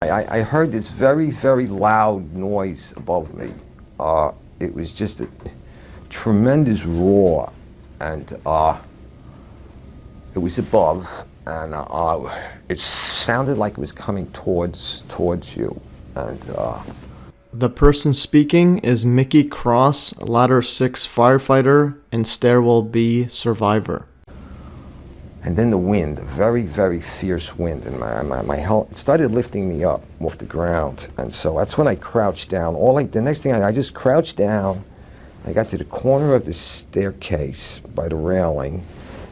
I heard this very, very loud noise above me. It was just a tremendous roar, and it was above, and it sounded like it was coming towards you, and the person speaking is Mickey Kross, Ladder 6 firefighter and Stairwell B survivor. And then the wind, a very, very fierce wind, and my health, it started lifting me up off the ground, and so that's when I crouched down. The next thing I just crouched down. I got to the corner of the staircase by the railing,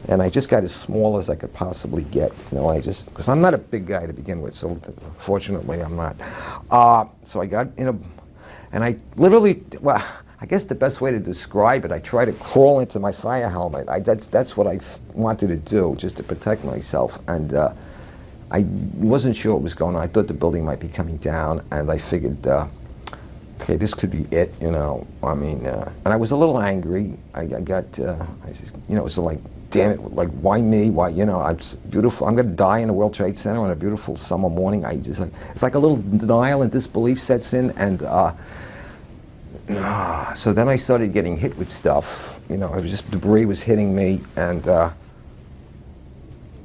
and I just got as small as I could possibly get. You know, because I'm not a big guy to begin with, so fortunately I'm not. So I got in and I literally, well, I guess the best way to describe it, I tried to crawl into my fire helmet. That's what I wanted to do, just to protect myself. And I wasn't sure what was going on. I thought the building might be coming down, and I figured, okay, this could be it, you know. I mean, and I was a little angry. I just, you know, it was like, damn it, like, why me? Why, you know, it's beautiful. I'm going to die in the World Trade Center on a beautiful summer morning. It's like a little denial and disbelief sets in, and so then I started getting hit with stuff. You know, it was just debris was hitting me, and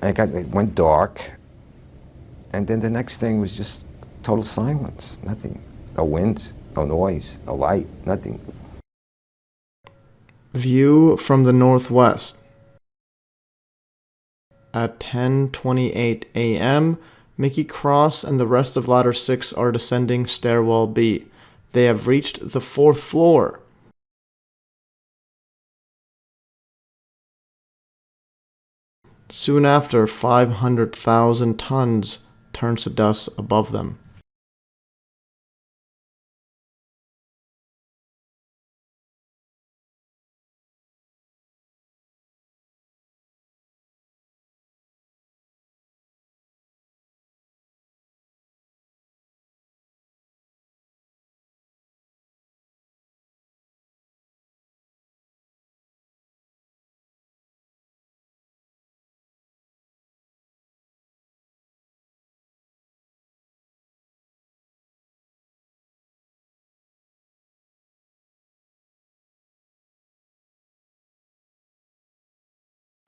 it went dark. And then the next thing was just total silence, nothing, no wind, no noise, no light, nothing. View from the northwest. At 10:28 a.m., Mickey Kross and the rest of Ladder 6 are descending Stairwell B. They have reached the 4th floor. Soon after, 500,000 tons turns to dust above them.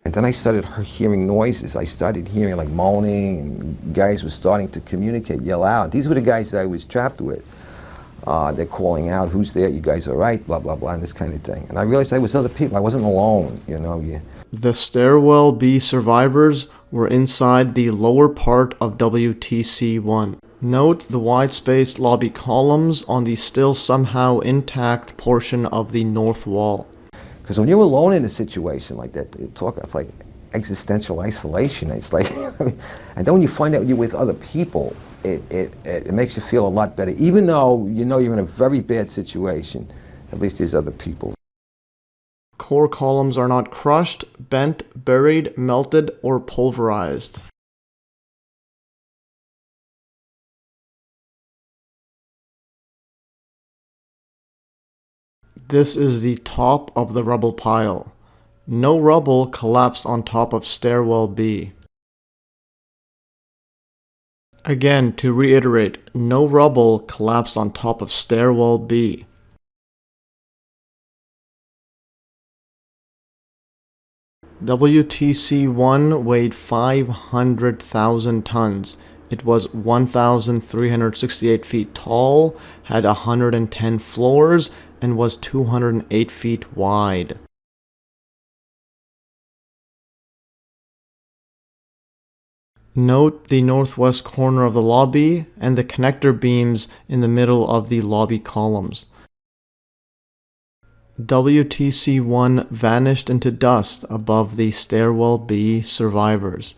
And then I started hearing noises. I started hearing like moaning, and guys were starting to communicate, yell out. These were the guys that I was trapped with. They're calling out, who's there, you guys all right, blah, blah, blah, and this kind of thing. And I realized I was other people. I wasn't alone, you know. The Stairwell B survivors were inside the lower part of WTC-1. Note the wide-spaced lobby columns on the still somehow intact portion of the north wall. Because when you're alone in a situation like that, it's like existential isolation. It's like, and then when you find out you're with other people, it makes you feel a lot better. Even though you know you're in a very bad situation, at least there's other people. Core columns are not crushed, bent, buried, melted, or pulverized. This is the top of the rubble pile. No rubble collapsed on top of Stairwell B. Again, to reiterate, no rubble collapsed on top of Stairwell B. WTC-1 weighed 500,000 tons. It was 1,368 feet tall, had 110 floors, and was 208 feet wide. Note the northwest corner of the lobby and the connector beams in the middle of the lobby columns. WTC-1 vanished into dust above the Stairwell B survivors.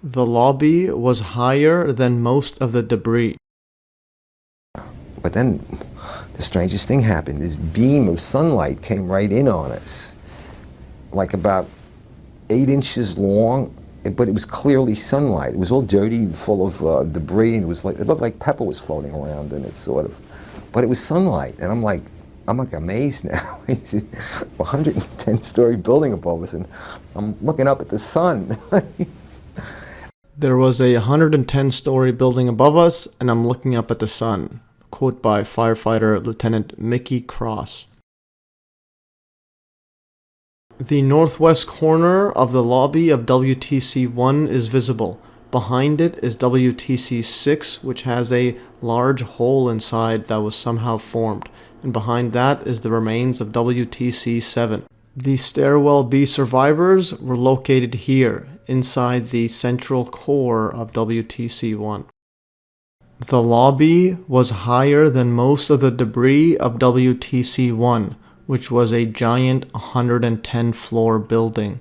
The lobby was higher than most of the debris. But then the strangest thing happened. This beam of sunlight came right in on us, like about 8 inches long, but it was clearly sunlight. It was all dirty and full of debris, and it looked like pepper was floating around in it, sort of. But it was sunlight, and I'm like, I'm like amazed now. 110-story building above us, and I'm looking up at the sun. There was a 110-story building above us, and I'm looking up at the sun. Quote by firefighter Lieutenant Mickey Kross. The northwest corner of the lobby of WTC-1 is visible. Behind it is WTC-6, which has a large hole inside that was somehow formed, and behind that is the remains of WTC-7. The Stairwell B survivors were located here, inside the central core of WTC-1. The lobby was higher than most of the debris of WTC-1, which was a giant 110-floor building.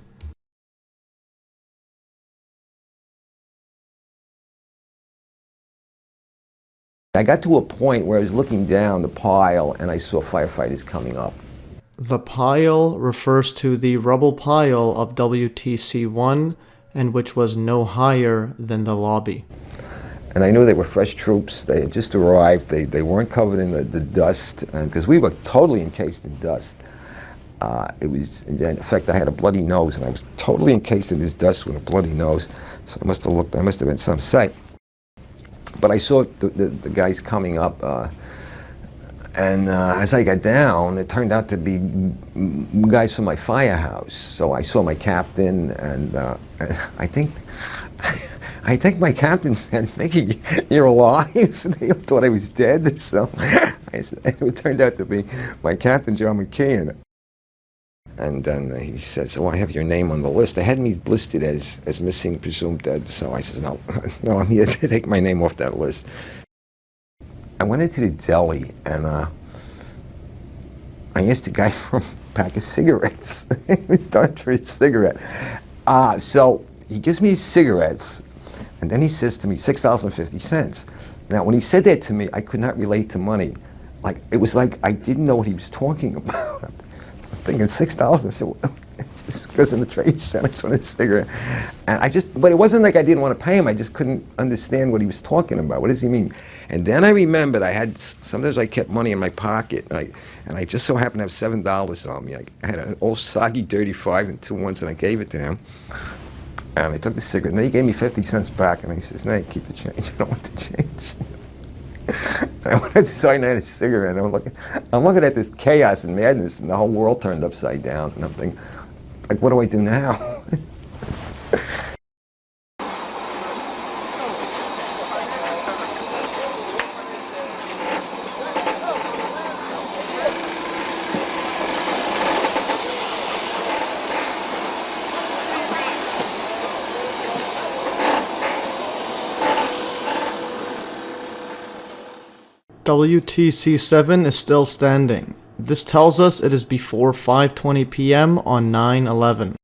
I got to a point where I was looking down the pile and I saw firefighters coming up. The pile refers to the rubble pile of WTC-1, and which was no higher than the lobby. And I knew they were fresh troops. They had just arrived. They weren't covered in the dust, because we were totally encased in dust. In fact, I had a bloody nose, and I was totally encased in this dust with a bloody nose. So I must have been some sight. But I saw the guys coming up, and as I got down, it turned out to be guys from my firehouse. So I saw my captain, and I think my captain said, "Mickey, you're alive." They thought I was dead. So it turned out to be my captain, John McKeon. And then he said, "So I have your name on the list." They had me listed as missing, presumed dead. So I said, "No, I'm here to take my name off that list." I went into the deli, and I asked the guy for a pack of cigarettes. He was starting for a cigarette. So he gives me his cigarettes, and then he says to me, $6.50. Now, when he said that to me, I could not relate to money. Like, it was like I didn't know what he was talking about. I'm thinking $6 just because in the trade center, I just wanted a cigarette. And but it wasn't like I didn't want to pay him, I just couldn't understand what he was talking about. What does he mean? And then I remembered sometimes I kept money in my pocket, and I just so happened to have $7 on me. I had an old soggy dirty 5 and 2 ones, and I gave it to him. And I took the cigarette, and then he gave me 50 cents back, and he says, "No, keep the change, I don't want the change." I went inside and I had a cigarette, and I'm looking at this chaos and madness, and the whole world turned upside down, and I'm thinking, like, what do I do now? WTC-7 is still standing. This tells us it is before 5:20 p.m. on 9/11.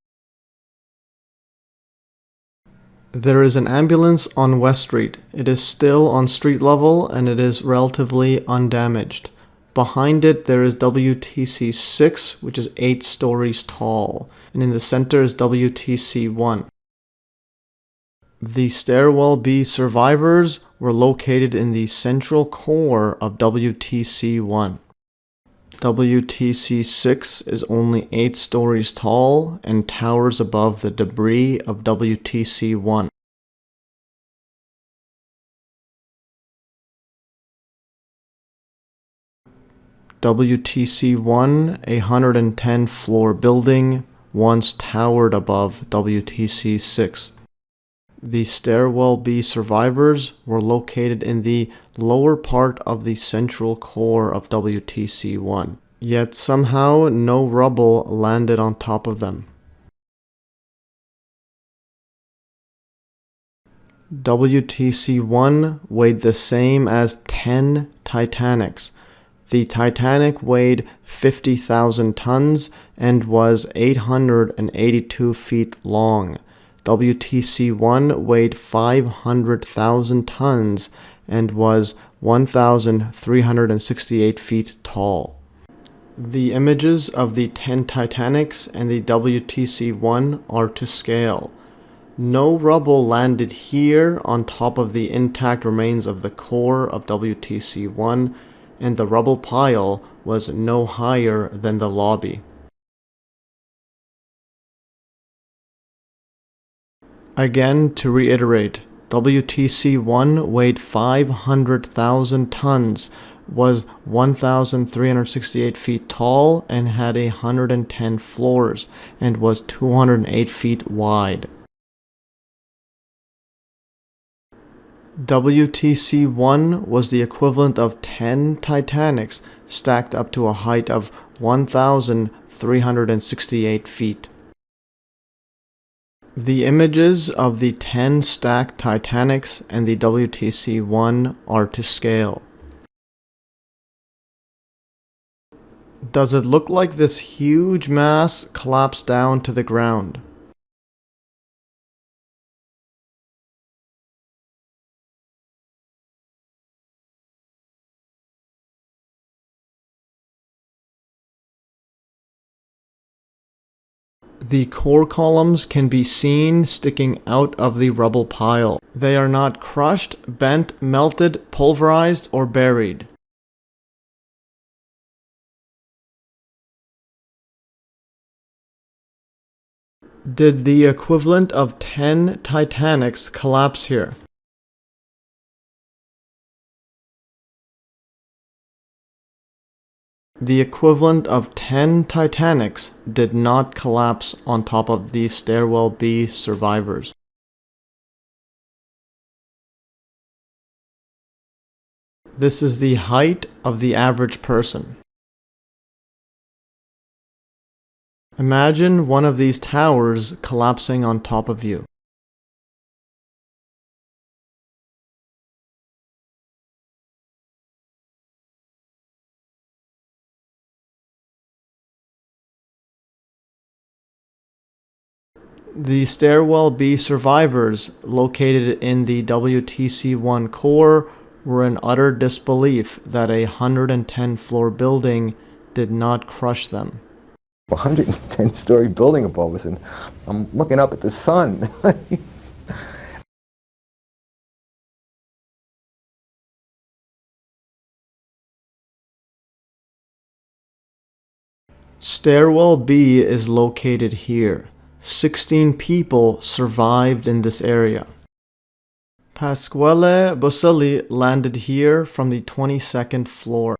There is an ambulance on West Street. It is still on street level and it is relatively undamaged. Behind it there is WTC-6, which is 8 stories tall, and in the center is WTC-1. The Stairwell B survivors were located in the central core of WTC-1. WTC-6 is only 8 stories tall and towers above the debris of WTC-1. WTC-1, a 110-floor building, once towered above WTC-6. The Stairwell B survivors were located in the lower part of the central core of WTC-1, yet somehow no rubble landed on top of them. WTC-1 weighed the same as 10 Titanics. The Titanic weighed 50,000 tons and was 882 feet long. WTC-1 weighed 500,000 tons and was 1,368 feet tall. The images of the 10 Titanics and the WTC-1 are to scale. No rubble landed here on top of the intact remains of the core of WTC-1, and the rubble pile was no higher than the lobby. Again, to reiterate, WTC-1 weighed 500,000 tons, was 1,368 feet tall, and had 110 floors, and was 208 feet wide. WTC-1 was the equivalent of 10 Titanics stacked up to a height of 1,368 feet. The images of the 10 stacked Titanics and the WTC-1 are to scale. Does it look like this huge mass collapsed down to the ground? The core columns can be seen sticking out of the rubble pile. They are not crushed, bent, melted, pulverized, or buried. Did the equivalent of 10 Titanics collapse here? The equivalent of 10 Titanics did not collapse on top of the Stairwell B survivors. This is the height of the average person. Imagine one of these towers collapsing on top of you. The Stairwell B survivors, located in the WTC-1 core, were in utter disbelief that a 110-floor building did not crush them. 110-story building above us, and I'm looking up at the sun. Stairwell B is located here. 16 people survived in this area. Pasquale Buzzelli landed here from the 22nd floor.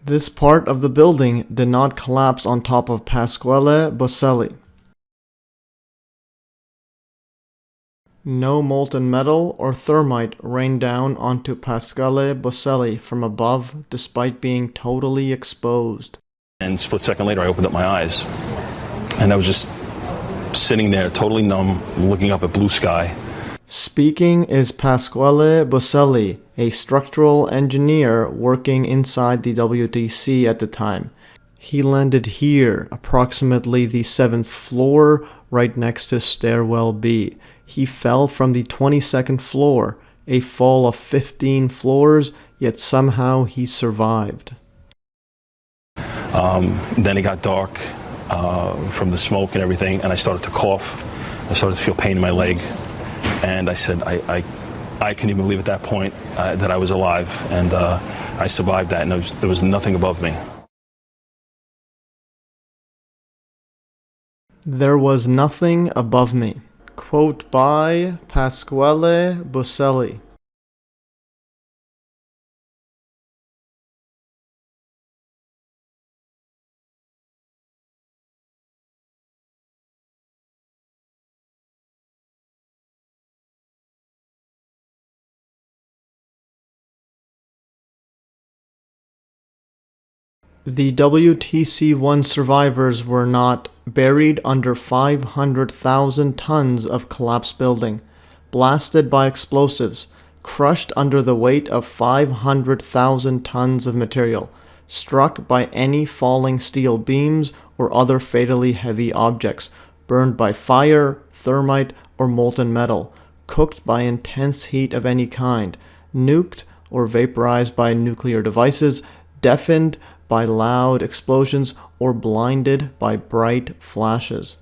This part of the building did not collapse on top of Pasquale Buzzelli. No molten metal or thermite rained down onto Pasquale Buzzelli from above, despite being totally exposed. And a split second later, I opened up my eyes, and I was just sitting there, totally numb, looking up at blue sky. Speaking is Pasquale Buzzelli, a structural engineer working inside the WTC at the time. He landed here, approximately the 7th floor, right next to Stairwell B. He fell from the 22nd floor, a fall of 15 floors, yet somehow he survived. Then it got dark from the smoke and everything, and I started to cough. I started to feel pain in my leg, and I said, I couldn't even believe at that point that I was alive, and I survived that, and there was nothing above me. There was nothing above me. Quote by Pasquale Buzzelli. The WTC-1 survivors were not buried under 500,000 tons of collapsed building, blasted by explosives, crushed under the weight of 500,000 tons of material, struck by any falling steel beams or other fatally heavy objects, burned by fire, thermite, or molten metal, cooked by intense heat of any kind, nuked or vaporized by nuclear devices, deafened by loud explosions, or blinded by bright flashes.